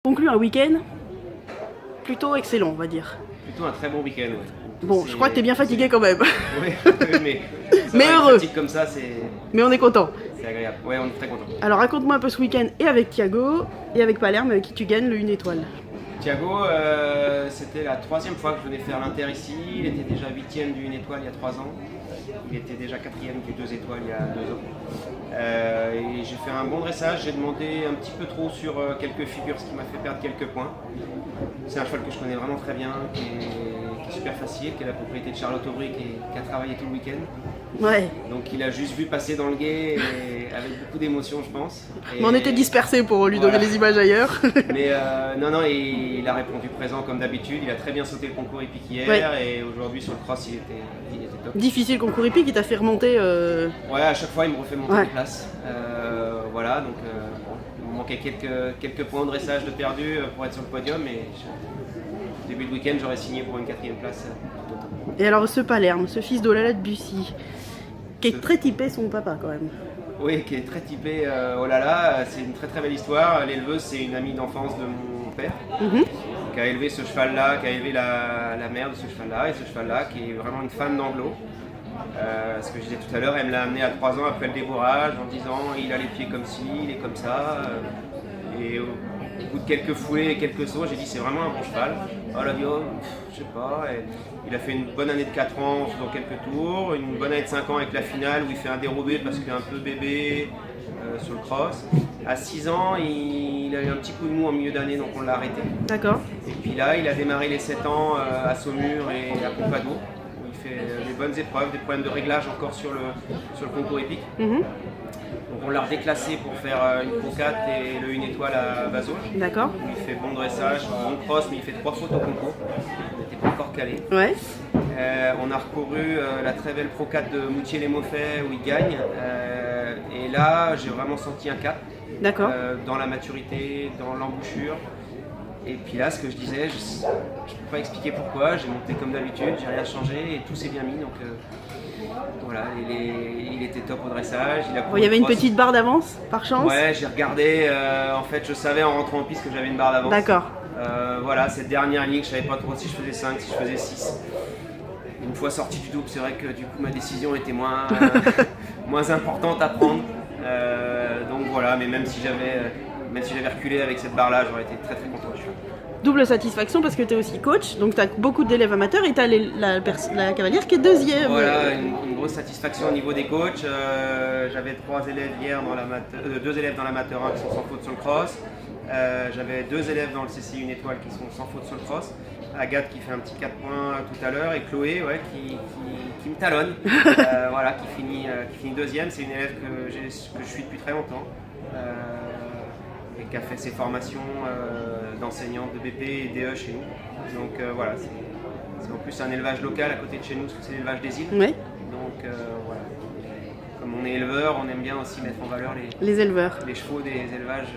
Conclut un week-end plutôt excellent, on va dire. Plutôt un très bon week-end, ouais. Bon, je crois que t'es bien fatigué quand même. Oui, Mais heureux. Fatigue comme ça, Mais on est content. c'est agréable. Ouais, on est très content. Alors raconte-moi un peu ce week-end et avec Thiago et avec Palerme avec qui tu gagnes le 1 étoile. Thiago, c'était la 3e fois que je venais faire l'Inter ici. Il était déjà 8e du 1 étoile il y a 3 ans. Il était déjà 4e du 2 étoiles il y a 2 ans. Et j'ai fait un bon dressage. J'ai demandé un petit peu trop sur quelques figures, ce qui m'a fait perdre quelques points. C'est un cheval que je connais vraiment très bien, qui est super facile, qui est la propriété de Charlotte Aubry, qui a travaillé tout le week-end. Ouais. Donc il a juste vu passer dans le guet et avec beaucoup d'émotion, je pense. Mais on était dispersés pour lui donner les images ailleurs. Mais non, il a répondu présent comme d'habitude. Il a très bien sauté le concours hippique hier et aujourd'hui sur le cross il était top. Difficile concours hippique, il t'a fait remonter. Ouais, à chaque fois il me refait monter des places. Voilà, donc il me manquait quelques points de dressage de perdu pour être sur le podium. Et début de week-end j'aurais signé pour une 4e place. Et alors ce Palerme, ce fils d'Olala de Bussy, qui est très typé son papa quand même. Oui, qui est très typé, oh là là, c'est une très très belle histoire. L'éleveuse, c'est une amie d'enfance de mon père, qui a élevé ce cheval-là, qui a élevé la mère de ce cheval-là, et ce cheval-là, qui est vraiment une fan d'anglo. Ce que je disais tout à l'heure, elle me l'a amené à 3 ans après le débourrage, en disant il a les pieds comme ci, il est comme ça. Et au bout de quelques foulées et quelques sauts, j'ai dit c'est vraiment un bon cheval. Oh, elle a dit oh, je sais pas. Et il a fait une bonne année de 4 ans en faisant quelques tours, une bonne année de 5 ans avec la finale où il fait un dérobé parce qu'il est un peu bébé sur le cross. À 6 ans, il a eu un petit coup de mou en milieu d'année, donc on l'a arrêté. D'accord. Et puis là, il a démarré les 7 ans à Saumur et à Pompadour, où il fait des bonnes épreuves, des problèmes de réglage encore sur le concours épique. Donc on l'a redéclassé pour faire une Pro 4 et le 1 étoile à Bazouge. D'accord. Il fait bon dressage, bon cross, mais il fait 3 fautes au concours. On n'était pas encore calé. Ouais. On a recouru la très belle Pro 4 de Moutier-les-Maufaits où il gagne. Et là, j'ai vraiment senti un cap. D'accord. Dans la maturité, dans l'embouchure. Et puis là, ce que je disais, je ne peux pas expliquer pourquoi. J'ai monté comme d'habitude, j'ai rien changé et tout s'est bien mis. Donc voilà, il était top au dressage. Il y avait une petite barre d'avance, par chance. Ouais, j'ai regardé. En fait, je savais en rentrant en piste que j'avais une barre d'avance. D'accord. Voilà, cette dernière ligne, je savais pas trop si je faisais 5, si je faisais 6. Une fois sorti du double, c'est vrai que du coup ma décision était moins importante à prendre. Donc voilà, mais même si j'avais reculé avec cette barre-là, j'aurais été très très content du choix. Double satisfaction parce que tu es aussi coach, donc tu as beaucoup d'élèves amateurs et tu as la cavalière qui est deuxième. Voilà, une grosse satisfaction au niveau des coachs. J'avais 2 élèves hier dans l'amateur 1 qui sont sans faute sur le cross. J'avais 2 élèves dans le CCI 1 étoile qui sont sans faute sur le cross. Agathe qui fait un petit 4 points tout à l'heure et Chloé qui me talonne, voilà, qui finit deuxième. C'est une élève que je suis depuis très longtemps et qui a fait ses formations d'enseignante de BP et DE chez nous. Donc voilà, c'est en plus un élevage local à côté de chez nous, parce que c'est l'élevage des îles. Oui. Donc voilà, comme on est éleveur, on aime bien aussi mettre en valeur les éleveurs. Les chevaux des élevages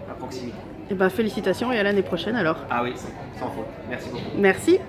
à proximité. Et ben félicitations et à l'année prochaine alors. Ah oui, sans faute. Merci beaucoup. Merci.